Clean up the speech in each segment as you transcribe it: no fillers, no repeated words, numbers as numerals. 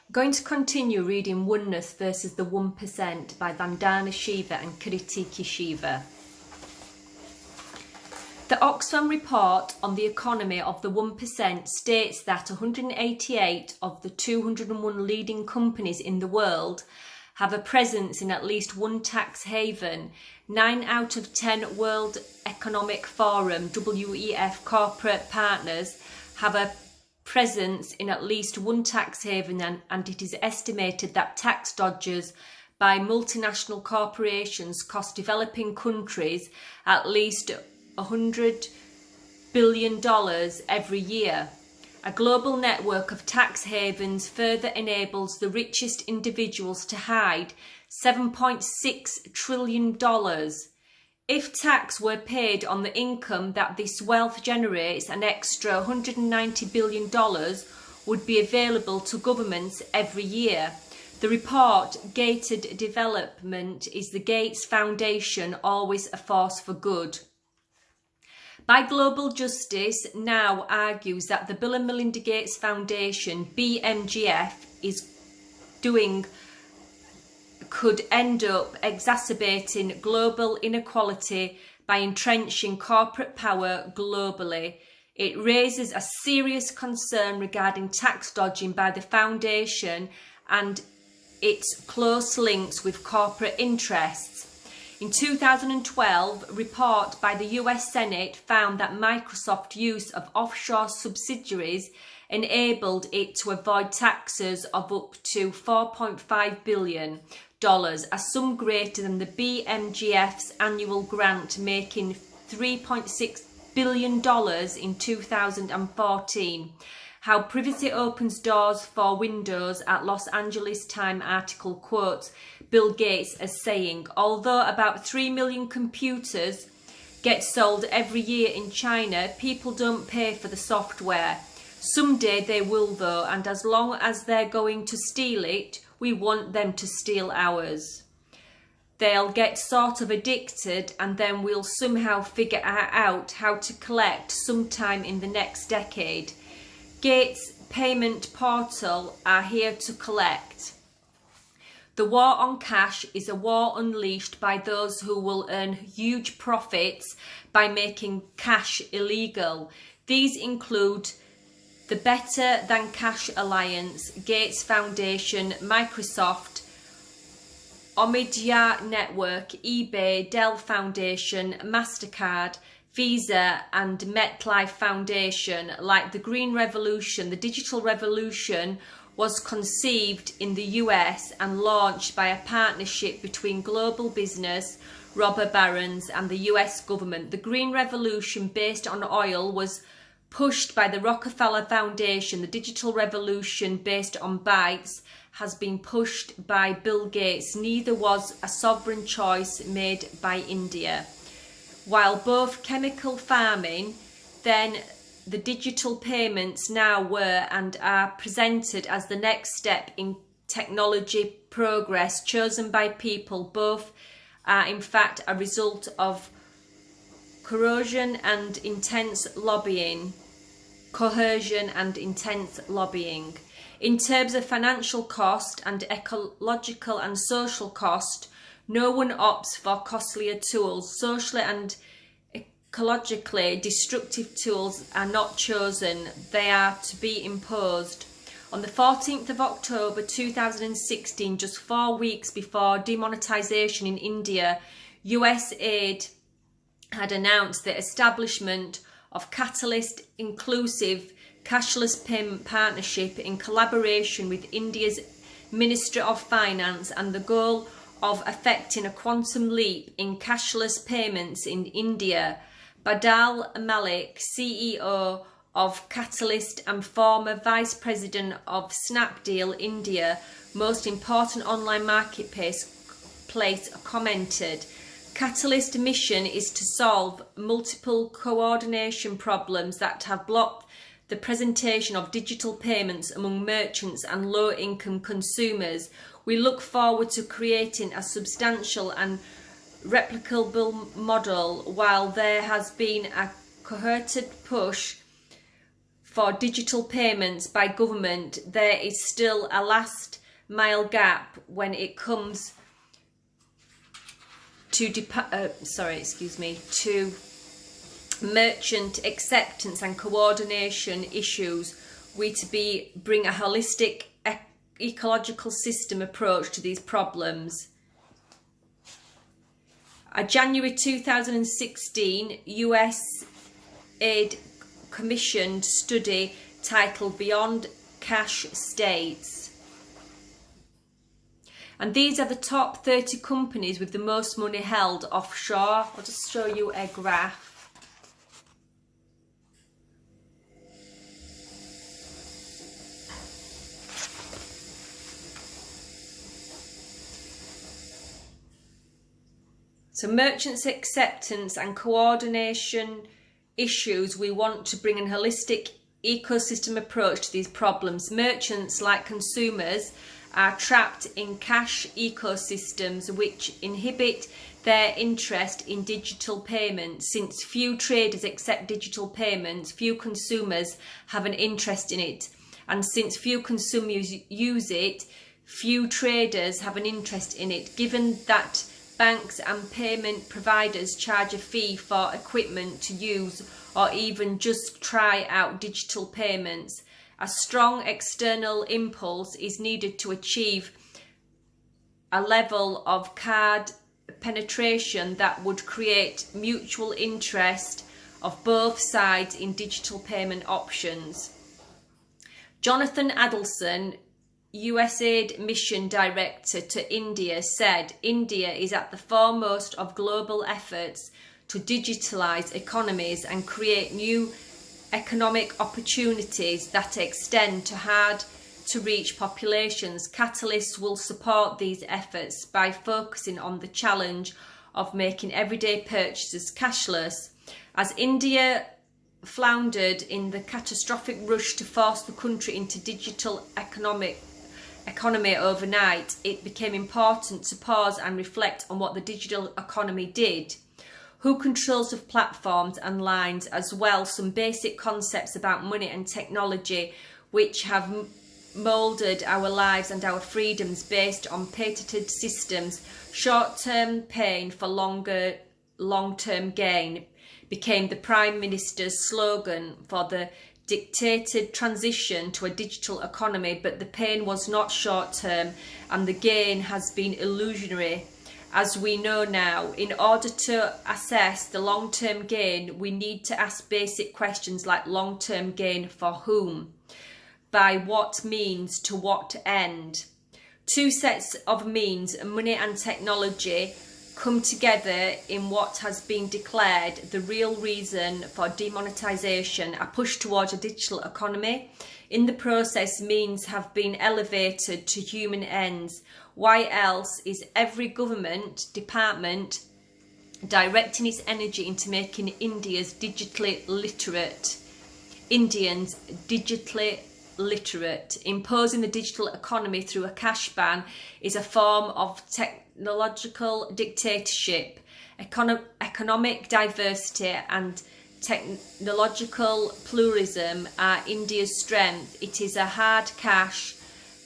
Going to continue reading Oneness versus the 1% by Vandana, Shiva and Kartikey, Shiva. The Oxfam report on the economy of the 1% states that 188 of the 201 leading companies in the world have a presence in at least one tax haven. 9 out of 10 World Economic Forum (WEF) corporate partners have a presence in at least one tax haven, and it is estimated that tax dodgers by multinational corporations cost developing countries at least $100 billion every year. A global network of tax havens further enables the richest individuals to hide $7.6 trillion. If tax were paid on the income that this wealth generates, an extra $190 billion would be available to governments every year. The report, Gated Development is the Gates Foundation, always a force for good. By Global Justice now argues that the Bill and Melinda Gates Foundation, BMGF, is doing could end up exacerbating global inequality by entrenching corporate power globally. It raises a serious concern regarding tax dodging by the foundation and its close links with corporate interests. In 2012, a report by the US Senate found that Microsoft's use of offshore subsidiaries enabled it to avoid taxes of up to $4.5 billion, a sum greater than the BMGF's annual grant, making $3.6 billion in 2014. How Privacy Opens Doors for Windows at Los Angeles Times article quotes Bill Gates as saying, although about 3 million computers get sold every year in China, people don't pay for the software. Someday they will though, and as long as they're going to steal it, we want them to steal ours. They'll get sort of addicted and then we'll somehow figure out how to collect sometime in the next decade. Gates' payment portal are here to collect. The war on cash is a war unleashed by those who will earn huge profits by making cash illegal. These include the Better Than Cash Alliance, Gates Foundation, Microsoft, Omidyar Network, eBay, Dell Foundation, MasterCard, Visa and MetLife Foundation. Like the Green Revolution, the digital revolution was conceived in the US and launched by a partnership between global business, robber barons and the US government. The Green Revolution, based on oil, was pushed by the Rockefeller Foundation. The digital revolution, based on bytes, has been pushed by Bill Gates. Neither was a sovereign choice made by India. While both chemical farming, then the digital payments now were and are presented as the next step in technology progress chosen by people, both are in fact a result of coercion and intense lobbying. In terms of financial cost and ecological and social cost, no one opts for costlier tools. Socially and ecologically destructive tools are not chosen, they are to be imposed. On the 14th of October 2016, just 4 weeks before demonetization in India, USAID had announced the establishment of Catalyst Inclusive Cashless Payment Partnership in collaboration with India's Ministry of Finance, and the goal of effecting a quantum leap in cashless payments in India. Badal Malik, CEO of Catalyst and former Vice President of Snapdeal India, most important online marketplace, commented, Catalyst's mission is to solve multiple coordination problems that have blocked the presentation of digital payments among merchants and low-income consumers. We look forward to creating a substantial and replicable model. While there has been a coherent push for digital payments by government, there is still a last mile gap when it comes to to merchant acceptance and coordination issues. We to bring a holistic ecological system approach to these problems. A January 2016 US Aid commissioned study titled Beyond Cash States. And these are the top 30 companies with the most money held offshore. I'll just show you a graph. So merchants acceptance and coordination issues, we want to bring a holistic ecosystem approach to these problems. Merchants, like consumers, are trapped in cash ecosystems which inhibit their interest in digital payments. Since few traders accept digital payments, few consumers have an interest in it. And since few consumers use it, few traders have an interest in it. Given that banks and payment providers charge a fee for equipment to use or even just try out digital payments, a strong external impulse is needed to achieve a level of card penetration that would create mutual interest of both sides in digital payment options. Jonathan Adelson, USAID Mission Director to India, said India is at the foremost of global efforts to digitalise economies and create new economic opportunities that extend to hard-to-reach populations. Catalysts will support these efforts by focusing on the challenge of making everyday purchases cashless. As India floundered in the catastrophic rush to force the country into digital economy overnight, it became important to pause and reflect on what the digital economy did, who controls the platforms and lines, as well some basic concepts about money and technology which have moulded our lives and our freedoms based on patented systems. Short-term pain for long-term gain became the Prime Minister's slogan for the dictated transition to a digital economy, but the pain was not short-term and the gain has been illusionary. As we know now, in order to assess the long-term gain, we need to ask basic questions like long-term gain for whom, by what means, to what end. Two sets of means, money and technology, come together in what has been declared the real reason for demonetisation, a push towards a digital economy. In the process, means have been elevated to human ends. Why else is every government department directing its energy into making Indians digitally literate? Imposing the digital economy through a cash ban is a form of technological dictatorship. Economic diversity and technological pluralism are India's strength. It is a hard cash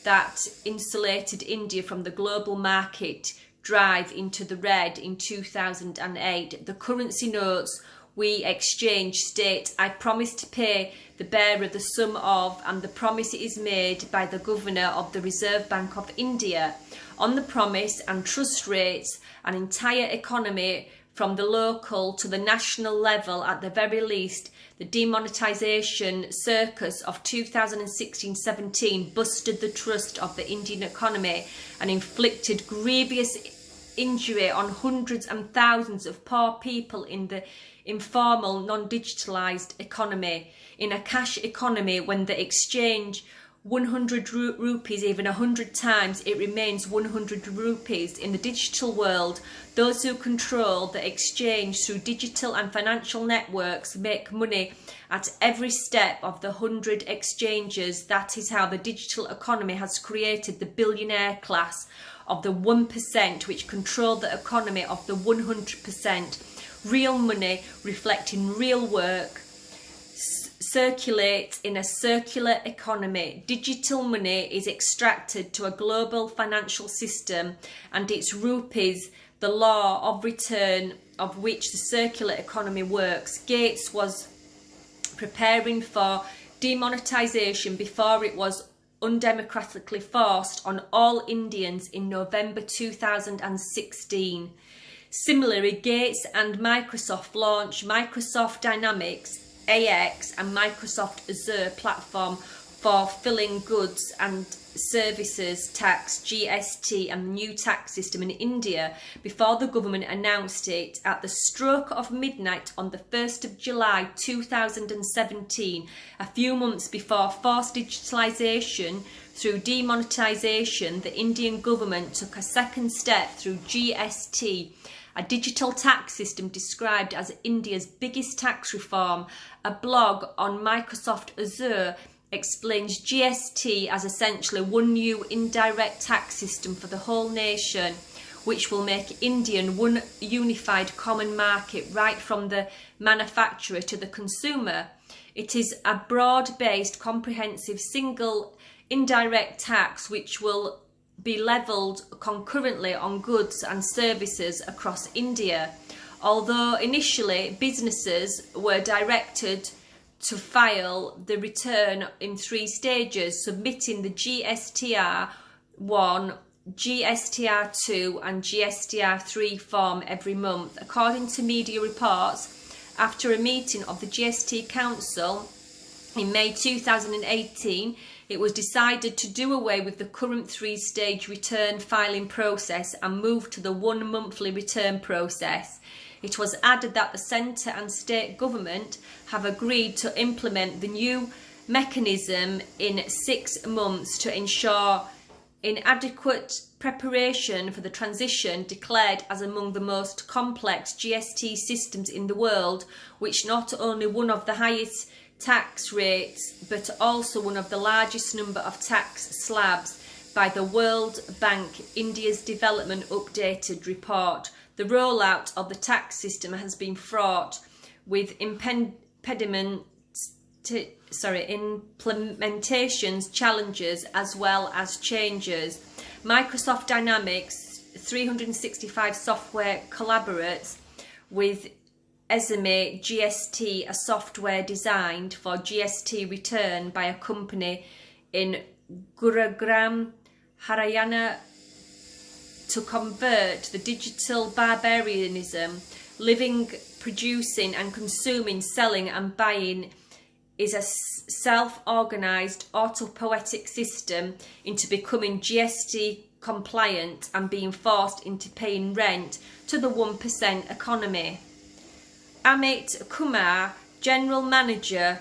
that insulated India from the global market drive into the red in 2008. The currency notes we exchange state, I promise to pay the bearer the sum of, and the promise is made by the Governor of the Reserve Bank of India. On the promise and trust rates, an entire economy from the local to the national level, at the very least, the demonetisation circus of 2016-17 busted the trust of the Indian economy and inflicted grievous injury on hundreds and thousands of poor people in the informal, non-digitalised economy. In a cash economy, when the exchange 100 rupees even 100 times, it remains 100 rupees. In the digital world, those who control the exchange through digital and financial networks make money at every step of the 100 exchanges. That is how the digital economy has created the billionaire class of the 1%, which control the economy of the 100%. Real money reflecting real work, circulate in a circular economy. Digital money is extracted to a global financial system, and its rupees, the law of return of which the circular economy works. Gates was preparing for demonetisation before it was undemocratically forced on all Indians in November 2016. Similarly, Gates and Microsoft launched Microsoft Dynamics AX and Microsoft Azure platform for filling goods and services tax, GST, and the new tax system in India before the government announced it at the stroke of midnight on the 1st of July 2017, a few months before forced digitalisation through demonetisation. The Indian government took a second step through GST, a digital tax system described as India's biggest tax reform. A blog on Microsoft Azure explains GST as essentially one new indirect tax system for the whole nation, which will make India one unified common market right from the manufacturer to the consumer. It is a broad-based, comprehensive, single indirect tax which will be levelled concurrently on goods and services across India. Although initially businesses were directed to file the return in 3 stages, submitting the GSTR 1, GSTR 2 and GSTR 3 form every month. According to media reports, after a meeting of the GST Council in May 2018, it was decided to do away with the current 3-stage return filing process and move to the 1 monthly return process. It was added that the centre and state government have agreed to implement the new mechanism in 6 months to ensure inadequate preparation for the transition, declared as among the most complex GST systems in the world, which not only one of the highest tax rates but also one of the largest number of tax slabs by the World Bank. India's development updated report. The rollout of the tax system has been fraught with implementations, challenges as well as changes. Microsoft Dynamics 365 software collaborates with Esme GST, a software designed for GST return by a company in Gurugram, Haryana, to convert the digital barbarianism. Living, producing and consuming, selling and buying is a self-organised autopoietic system into becoming GST compliant and being forced into paying rent to the 1% economy. Amit Kumar, General Manager,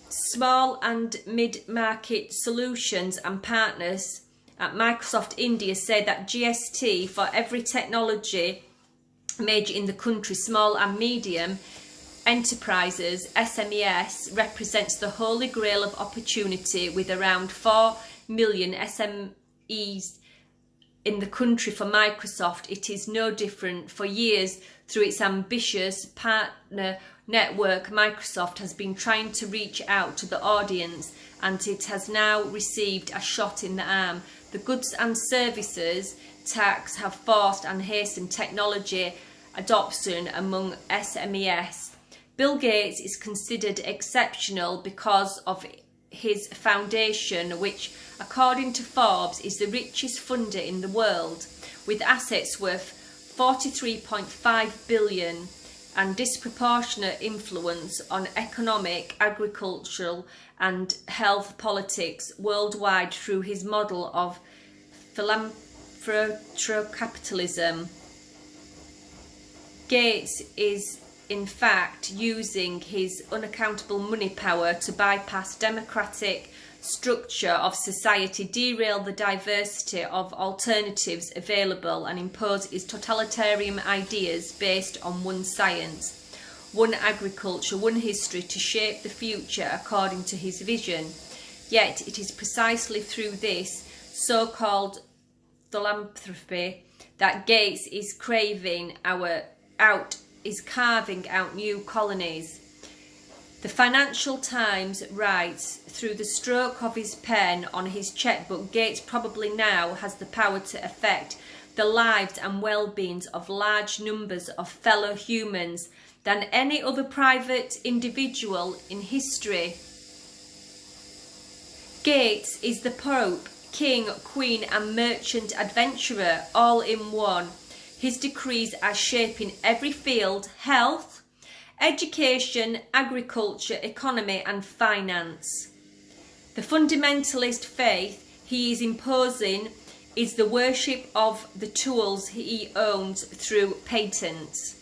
Small and Mid-Market Solutions and Partners at Microsoft India, said that GST for every technology major in the country, small and medium enterprises, SMEs, represents the holy grail of opportunity, with around 4 million SMEs in the country. For Microsoft, it is no different. For years, through its ambitious partner network, Microsoft has been trying to reach out to the audience, and it has now received a shot in the arm. The goods and services tax have forced and hastened technology adoption among SMEs. Bill Gates is considered exceptional because of his foundation, which, according to Forbes, is the richest funder in the world, with assets worth $43.5 billion and disproportionate influence on economic, agricultural and health politics worldwide through his model of philanthrocapitalism. Gates is in fact using his unaccountable money power to bypass democratic structure of society, derail the diversity of alternatives available, and impose his totalitarian ideas based on one science, one agriculture, one history, to shape the future according to his vision. Yet it is precisely through this so-called philanthropy that Gates is carving out new colonies. The The Financial Times writes, through the stroke of his pen on his checkbook, Gates probably now has the power to affect the lives and well-beings of large numbers of fellow humans than any other private individual in history. Gates is the Pope, King, Queen and merchant adventurer all in one. His decrees are shaping every field: health, education, agriculture, economy and finance. The fundamentalist faith he is imposing is the worship of the tools he owns through patents.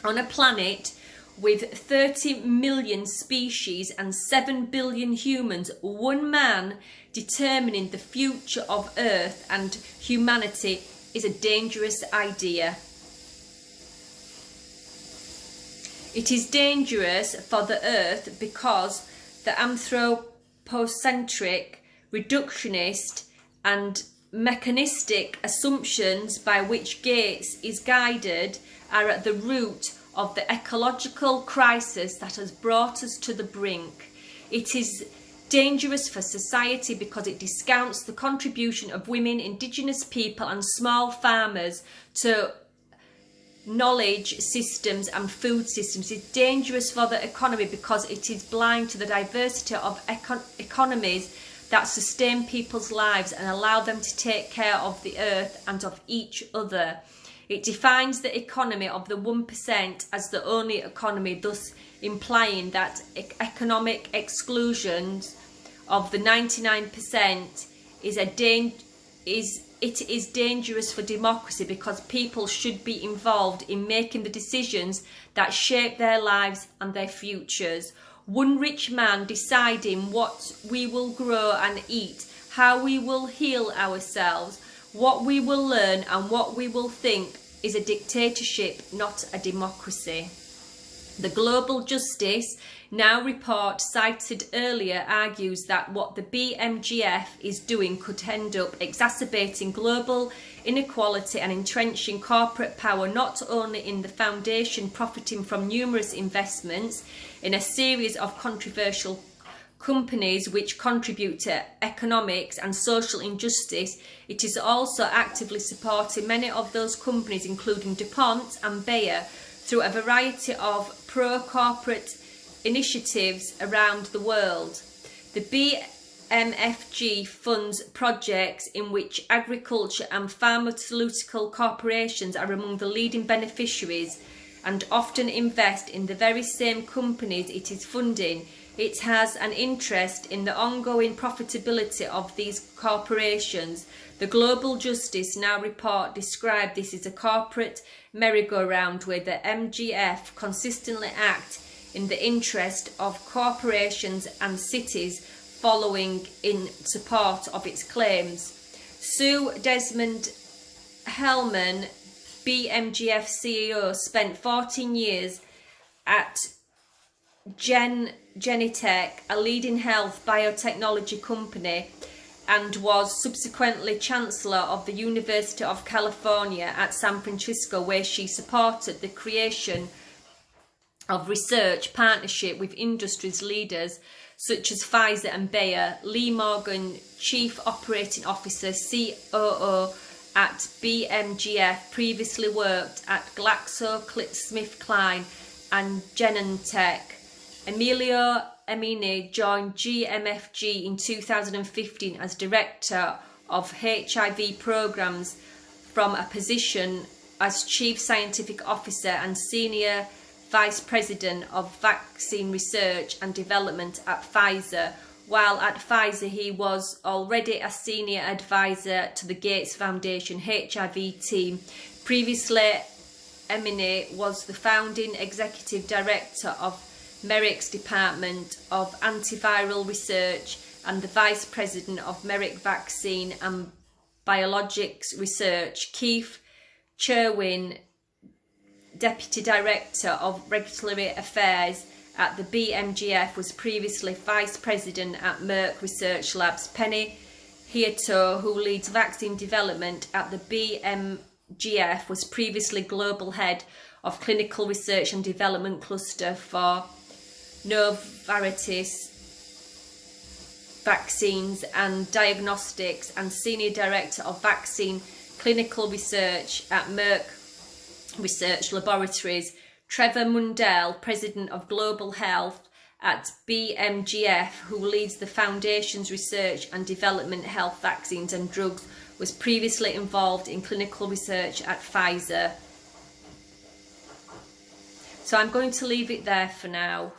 On a planet with 30 million species and 7 billion humans, one man determining the future of Earth and humanity is a dangerous idea. It is dangerous for the Earth because the anthropocentric, reductionist and mechanistic assumptions by which Gates is guided are at the root of the ecological crisis that has brought us to the brink. It is dangerous for society because it discounts the contribution of women, indigenous people and small farmers to knowledge systems and food systems. It's dangerous for the economy because it is blind to the diversity of economies that sustain people's lives and allow them to take care of the earth and of each other. It defines the economy of the 1% as the only economy, thus implying that economic exclusions of the 99% it is dangerous for democracy because people should be involved in making the decisions that shape their lives and their futures. One rich man deciding what we will grow and eat, how we will heal ourselves, what we will learn and what we will think is a dictatorship, not a democracy. The Global Justice Now report cited earlier argues that what the BMGF is doing could end up exacerbating global inequality and entrenching corporate power not only in the foundation profiting from numerous investments in a series of controversial companies which contribute to economics and social injustice, it is also actively supporting many of those companies, including DuPont and Bayer, through a variety of pro-corporate initiatives around the world. The BMFG funds projects in which agriculture and pharmaceutical corporations are among the leading beneficiaries and often invest in the very same companies it is funding. It has an interest in the ongoing profitability of these corporations. The Global Justice Now report described this as a corporate merry-go-round where the MGF consistently act in the interest of corporations and cities following in support of its claims. Sue Desmond-Hellman, BMGF CEO, spent 14 years at Genentech, a leading health biotechnology company, and was subsequently Chancellor of the University of California at San Francisco, where she supported the creation of research partnership with industries leaders such as Pfizer and Bayer. Lee Morgan, Chief Operating Officer, COO at BMGF, previously worked at GlaxoSmithKline and Genentech. Emilio Emini joined GMFG in 2015 as Director of HIV Programs from a position as Chief Scientific Officer and Senior Vice President of Vaccine Research and Development at Pfizer. While at Pfizer, he was already a Senior Advisor to the Gates Foundation HIV team. Previously, Emini was the Founding Executive Director of Merck's Department of Antiviral Research and the Vice President of Merck Vaccine and Biologics Research. Keith Cherwin, Deputy Director of Regulatory Affairs at the BMGF, was previously Vice President at Merck Research Labs. Penny Hieto, who leads vaccine development at the BMGF, was previously Global Head of Clinical Research and Development Cluster for Novartis Vaccines and Diagnostics and Senior Director of Vaccine Clinical Research at Merck Research Laboratories, Trevor Mundell, President of Global Health at BMGF, who leads the Foundation's research and development health vaccines and drugs, was previously involved in clinical research at Pfizer. So I'm going to leave it there for now.